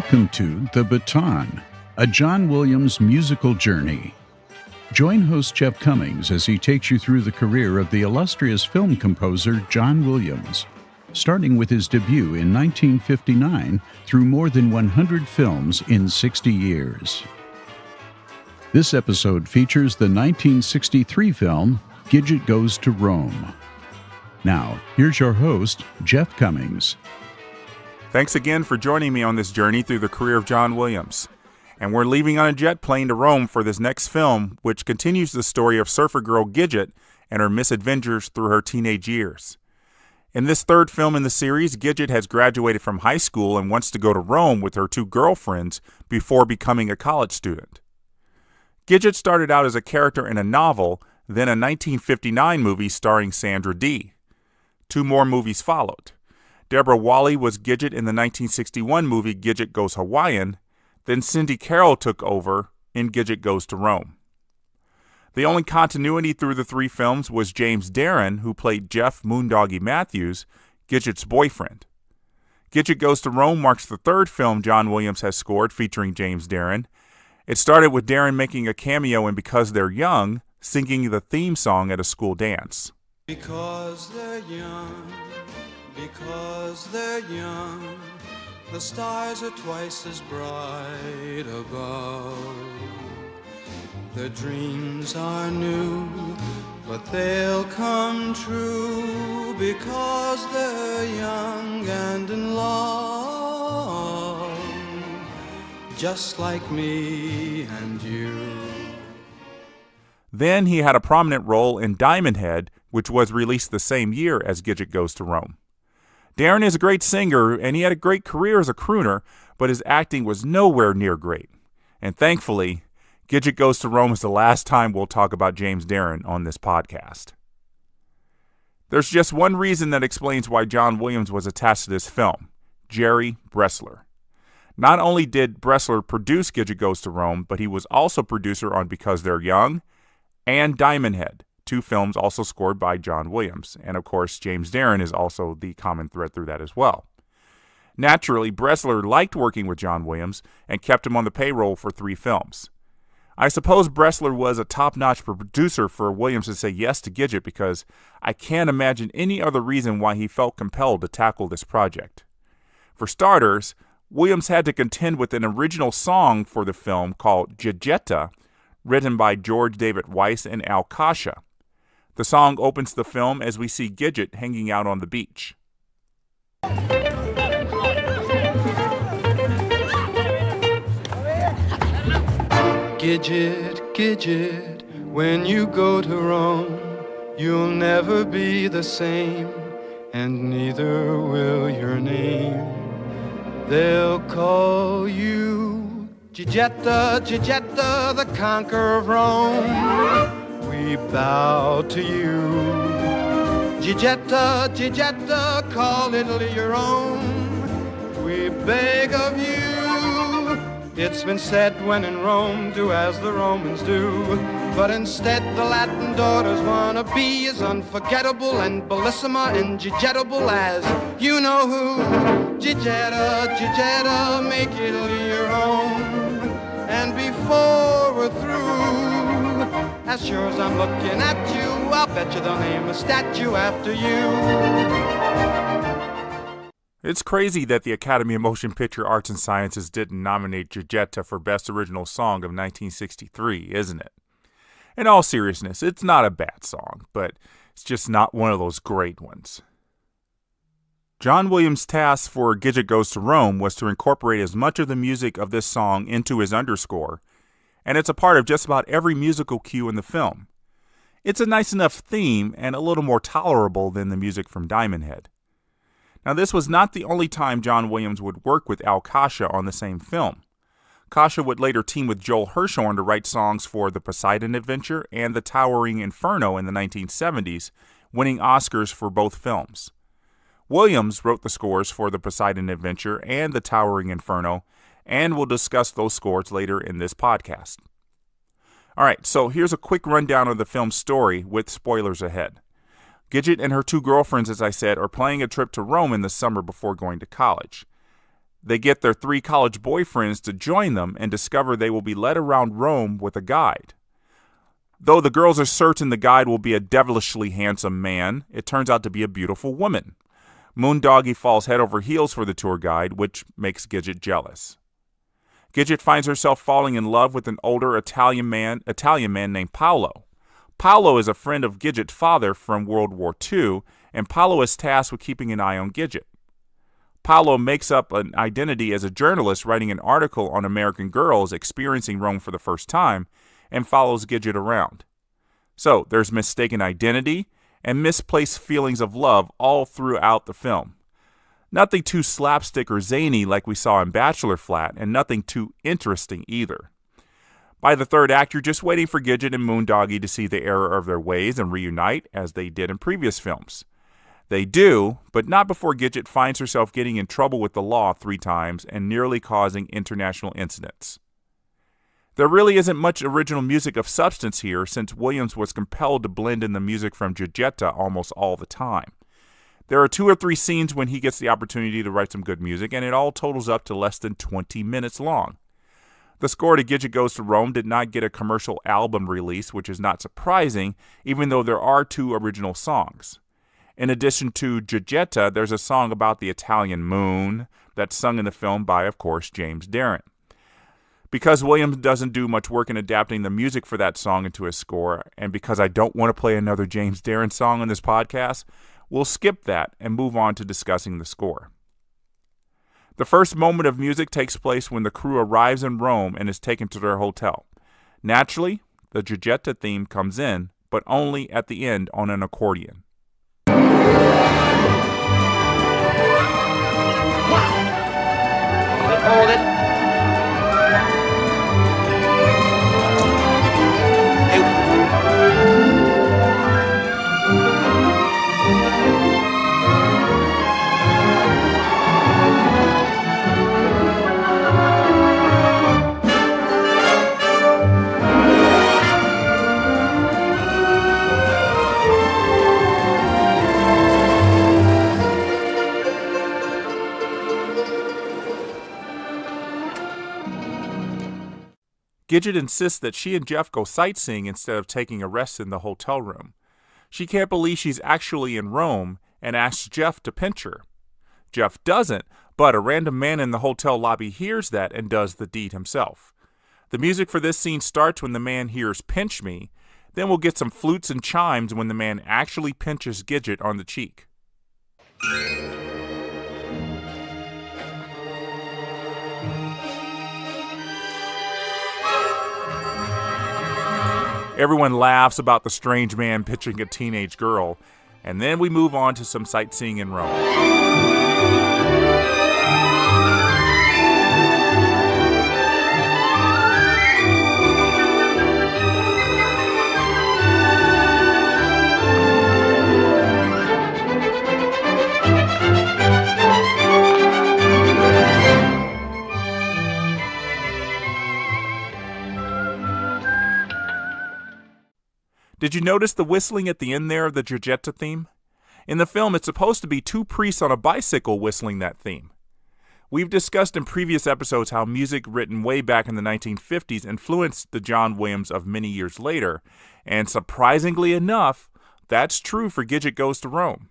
Welcome to The Baton, a John Williams musical journey. Join host Jeff Cummings as he takes you through the career of the illustrious film composer John Williams, starting with his debut in 1959 through more than 100 films in 60 years. This episode features the 1963 film Gidget Goes to Rome. Now, here's your host, Jeff Cummings. Thanks again for joining me on this journey through the career of John Williams. And we're leaving on a jet plane to Rome for this next film, which continues the story of surfer girl Gidget and her misadventures through her teenage years. In this third film in the series, Gidget has graduated from high school and wants to go to Rome with her two girlfriends before becoming a college student. Gidget started out as a character in a novel, then a 1959 movie starring Sandra Dee. Two more movies followed. Deborah Wally was Gidget in the 1961 movie Gidget Goes Hawaiian, then Cindy Carroll took over in Gidget Goes to Rome. The only continuity through the three films was James Darren, who played Jeff Moondoggy Matthews, Gidget's boyfriend. Gidget Goes to Rome marks the third film John Williams has scored featuring James Darren. It started with Darren making a cameo in Because They're Young, singing the theme song at a school dance. Because they're young, because they're young, the stars are twice as bright above. Their dreams are new, but they'll come true because they're young and in love, just like me and you. Then he had a prominent role in Diamond Head, which was released the same year as Gidget Goes to Rome. Darren is a great singer, and he had a great career as a crooner, but his acting was nowhere near great. And thankfully, Gidget Goes to Rome is the last time we'll talk about James Darren on this podcast. There's just one reason that explains why John Williams was attached to this film: Jerry Bressler. Not only did Bressler produce Gidget Goes to Rome, but he was also producer on Because They're Young and Diamond Head, two films also scored by John Williams. And of course, James Darren is also the common thread through that as well. Naturally, Bressler liked working with John Williams and kept him on the payroll for three films. I suppose Bressler was a top-notch producer for Williams to say yes to Gidget because I can't imagine any other reason why he felt compelled to tackle this project. For starters, Williams had to contend with an original song for the film called Gidgetta, written by George David Weiss and Al Kasha. The song opens the film as we see Gidget hanging out on the beach. Gidget, Gidget, when you go to Rome, you'll never be the same, and neither will your name. They'll call you Gidgetta, Gidgetta, the conqueror of Rome. We bow to you. Gidgetta, Gidgetta, call Italy your own. We beg of you. It's been said when in Rome, do as the Romans do. But instead the Latin daughters want to be as unforgettable and bellissima and Gidgettable as you know who. Gidgetta, Gidgetta, make Italy your own. And before we're through, as sure as I'm looking at you, I'll bet you they'll name a statue after you. It's crazy that the Academy of Motion Picture Arts and Sciences didn't nominate Gidgetta for Best Original Song of 1963, isn't it? In all seriousness, it's not a bad song, but it's just not one of those great ones. John Williams' task for Gidget Goes to Rome was to incorporate as much of the music of this song into his underscore, and it's a part of just about every musical cue in the film. It's a nice enough theme and a little more tolerable than the music from Diamond Head. Now, this was not the only time John Williams would work with Al Kasha on the same film. Kasha would later team with Joel Hirshhorn to write songs for The Poseidon Adventure and The Towering Inferno in the 1970s, winning Oscars for both films. Williams wrote the scores for The Poseidon Adventure and The Towering Inferno, and we'll discuss those scores later in this podcast. All right, so here's a quick rundown of the film's story with spoilers ahead. Gidget and her two girlfriends, as I said, are planning a trip to Rome in the summer before going to college. They get their 3 college boyfriends to join them and discover they will be led around Rome with a guide. Though the girls are certain the guide will be a devilishly handsome man, it turns out to be a beautiful woman. Moondoggie falls head over heels for the tour guide, which makes Gidget jealous. Gidget finds herself falling in love with an older Italian man named Paolo. Paolo is a friend of Gidget's father from World War II, and Paolo is tasked with keeping an eye on Gidget. Paolo makes up an identity as a journalist writing an article on American girls experiencing Rome for the first time, and follows Gidget around. So there's mistaken identity and misplaced feelings of love all throughout the film. Nothing too slapstick or zany like we saw in Bachelor Flat, and nothing too interesting either. By the third act, you're just waiting for Gidget and Moondoggie to see the error of their ways and reunite, as they did in previous films. They do, but not before Gidget finds herself getting in trouble with the law 3 times and nearly causing international incidents. There really isn't much original music of substance here, since Williams was compelled to blend in the music from Gidgetta almost all the time. There are 2 or 3 scenes when he gets the opportunity to write some good music, and it all totals up to less than 20 minutes long. The score to Gidget Goes to Rome did not get a commercial album release, which is not surprising, even though there are 2 original songs. In addition to Gidgetta, there's a song about the Italian moon that's sung in the film by, of course, James Darren. Because Williams doesn't do much work in adapting the music for that song into his score, and because I don't want to play another James Darren song on this podcast, we'll skip that and move on to discussing the score. The first moment of music takes place when the crew arrives in Rome and is taken to their hotel. Naturally, the Gidgetta theme comes in, but only at the end on an accordion. Hold it. Gidget insists that she and Jeff go sightseeing instead of taking a rest in the hotel room. She can't believe she's actually in Rome and asks Jeff to pinch her. Jeff doesn't, but a random man in the hotel lobby hears that and does the deed himself. The music for this scene starts when the man hears "pinch me," then we'll get some flutes and chimes when the man actually pinches Gidget on the cheek. Everyone laughs about the strange man pitching a teenage girl, and then we move on to some sightseeing in Rome. Did you notice the whistling at the end there of the Gidgetta theme? In the film, it's supposed to be 2 priests on a bicycle whistling that theme. We've discussed in previous episodes how music written way back in the 1950s influenced the John Williams of many years later, and surprisingly enough, that's true for Gidget Goes to Rome.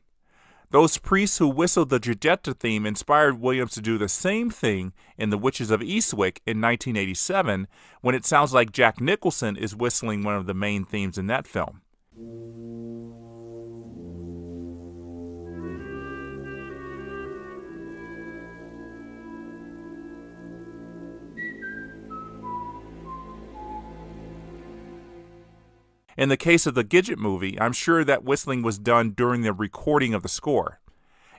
Those priests who whistled the Gidgetta theme inspired Williams to do the same thing in The Witches of Eastwick in 1987, when it sounds like Jack Nicholson is whistling one of the main themes in that film. In the case of the Gidget movie, I'm sure that whistling was done during the recording of the score.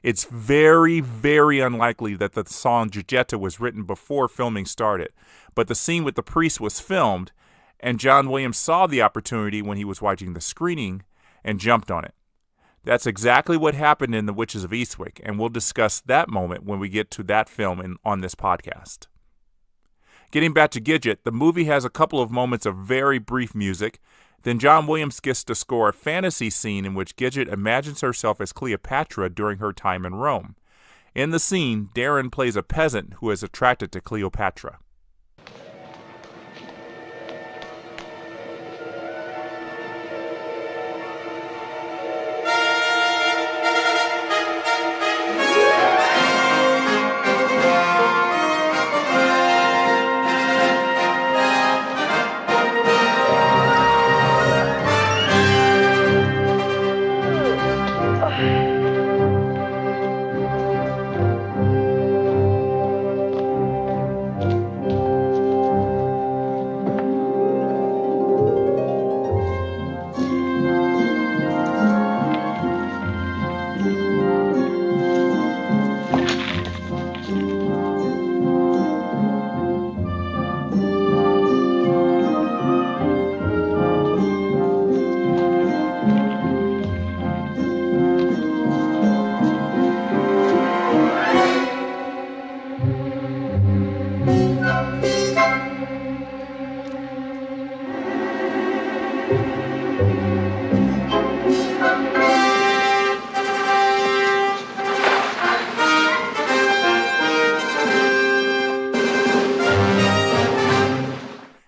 It's very, very unlikely that the song Gidgetta was written before filming started, but the scene with the priest was filmed, and John Williams saw the opportunity when he was watching the screening and jumped on it. That's exactly what happened in The Witches of Eastwick, and we'll discuss that moment when we get to that film on this podcast. Getting back to Gidget, the movie has a couple of moments of very brief music. Then John Williams gets to score a fantasy scene in which Gidget imagines herself as Cleopatra during her time in Rome. In the scene, Darren plays a peasant who is attracted to Cleopatra.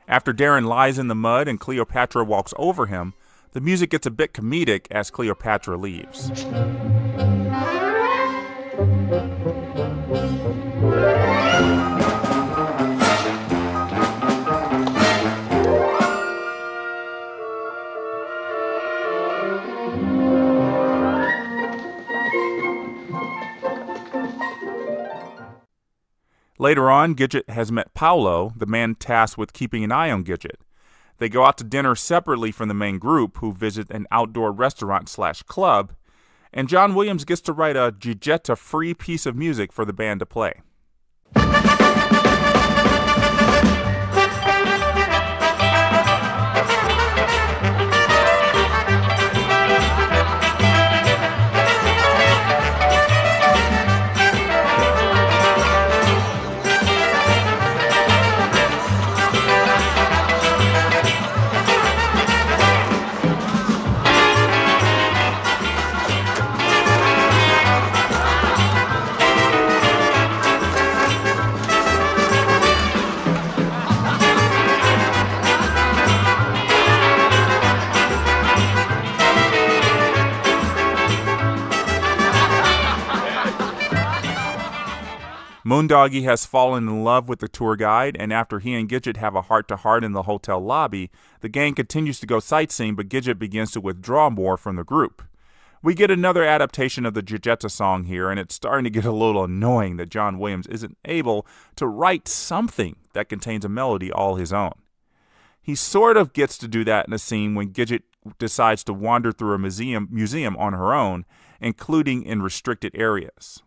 After Darren lies in the mud and Cleopatra walks over him, the music gets a bit comedic as Cleopatra leaves. Later on, Gidget has met Paolo, the man tasked with keeping an eye on Gidget. They go out to dinner separately from the main group, who visit an outdoor restaurant/club, and John Williams gets to write a Gidgetta free piece of music for the band to play. Moondoggie has fallen in love with the tour guide, and after he and Gidget have a heart-to-heart in the hotel lobby, the gang continues to go sightseeing, but Gidget begins to withdraw more from the group. We get another adaptation of the Gidgetta song here, and it's starting to get a little annoying that John Williams isn't able to write something that contains a melody all his own. He sort of gets to do that in a scene when Gidget decides to wander through a museum on her own, including in restricted areas.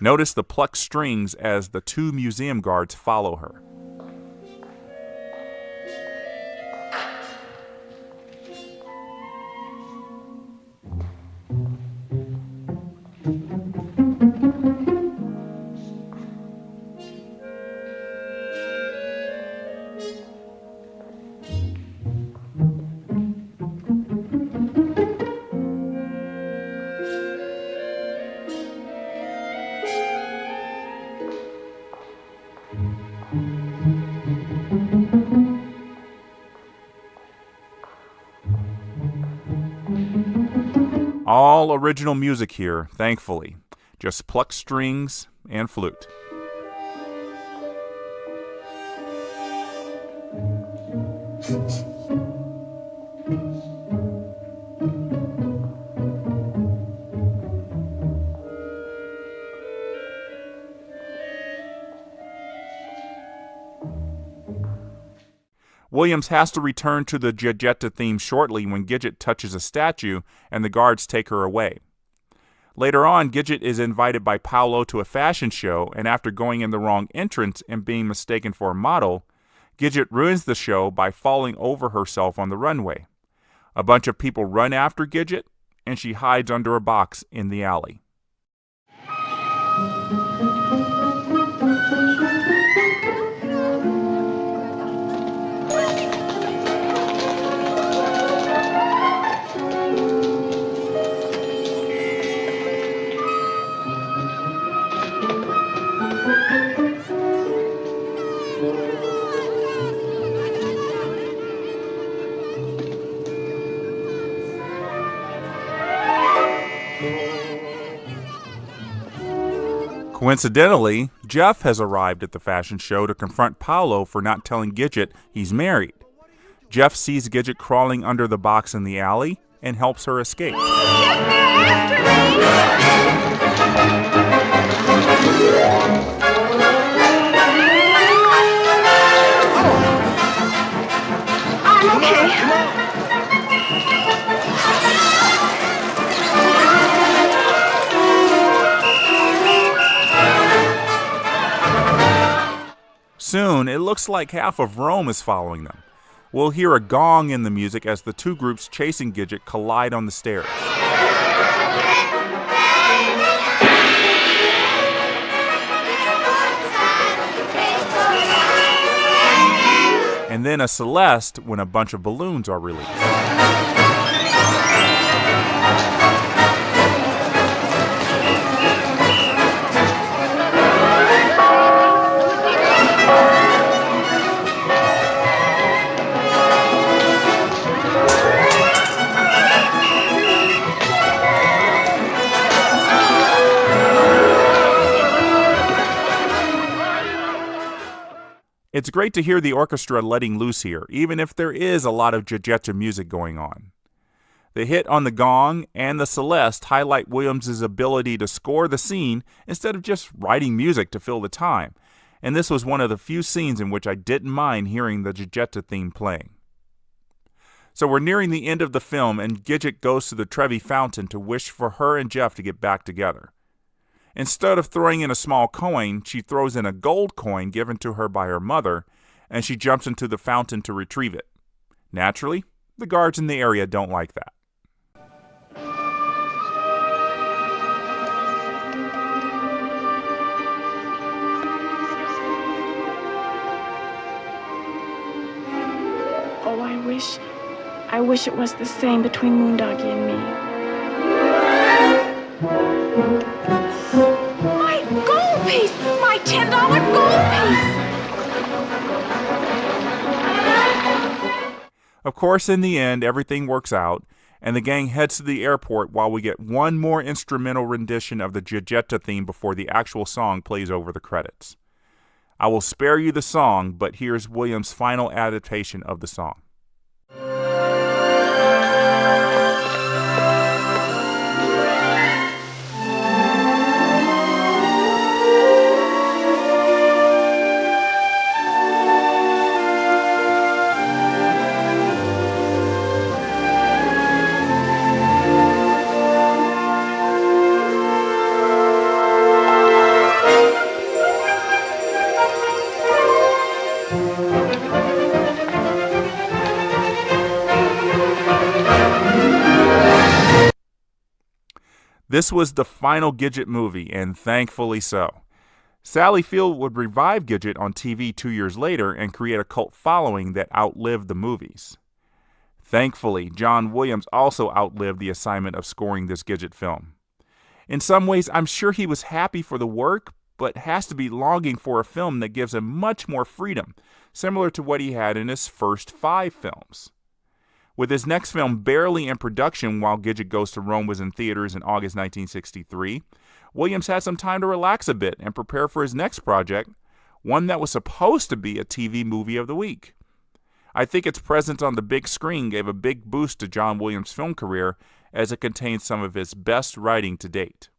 Notice the plucked strings as the two museum guards follow her. All original music here, thankfully. Just plucked strings and flute. Williams has to return to the Gidgetta theme shortly when Gidget touches a statue and the guards take her away. Later on, Gidget is invited by Paolo to a fashion show, and after going in the wrong entrance and being mistaken for a model, Gidget ruins the show by falling over herself on the runway. A bunch of people run after Gidget, and she hides under a box in the alley. Coincidentally, Jeff has arrived at the fashion show to confront Paolo for not telling Gidget he's married. Jeff sees Gidget crawling under the box in the alley and helps her escape. I'm okay. Soon, it looks like half of Rome is following them. We'll hear a gong in the music as the two groups chasing Gidget collide on the stairs. And then a Celeste when a bunch of balloons are released. It's great to hear the orchestra letting loose here, even if there is a lot of Gidgetta music going on. The hit on the gong and the Celeste highlight Williams' ability to score the scene instead of just writing music to fill the time, and this was one of the few scenes in which I didn't mind hearing the Gidgetta theme playing. So we're nearing the end of the film, and Gidget goes to the Trevi Fountain to wish for her and Jeff to get back together. Instead of throwing in a small coin, she throws in a gold coin given to her by her mother, and she jumps into the fountain to retrieve it. Naturally, the guards in the area don't like that. Oh, I wish it was the same between Moondoggie and me. My gold piece! My $10 gold piece! Of course, in the end, everything works out, and the gang heads to the airport while we get one more instrumental rendition of the Gidgetta theme before the actual song plays over the credits. I will spare you the song, but here's Williams' final adaptation of the song. This was the final Gidget movie, and thankfully so. Sally Field would revive Gidget on TV 2 years later and create a cult following that outlived the movies. Thankfully, John Williams also outlived the assignment of scoring this Gidget film. In some ways, I'm sure he was happy for the work, but has to be longing for a film that gives him much more freedom, similar to what he had in his first 5 films. With his next film barely in production while Gidget Goes to Rome was in theaters in August 1963, Williams had some time to relax a bit and prepare for his next project, one that was supposed to be a TV movie of the week. I think its presence on the big screen gave a big boost to John Williams' film career, as it contains some of his best writing to date.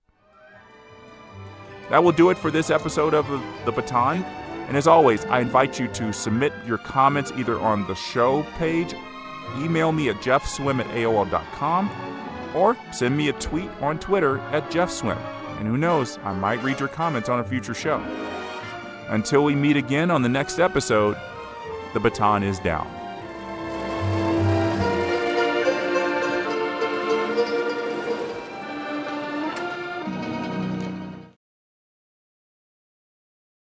That will do it for this episode of The Baton, and as always, I invite you to submit your comments either on the show page, email me at jeffswim@aol.com, or send me a tweet on Twitter at jeffswim. And who knows, I might read your comments on a future show. Until we meet again on the next episode, the baton is down.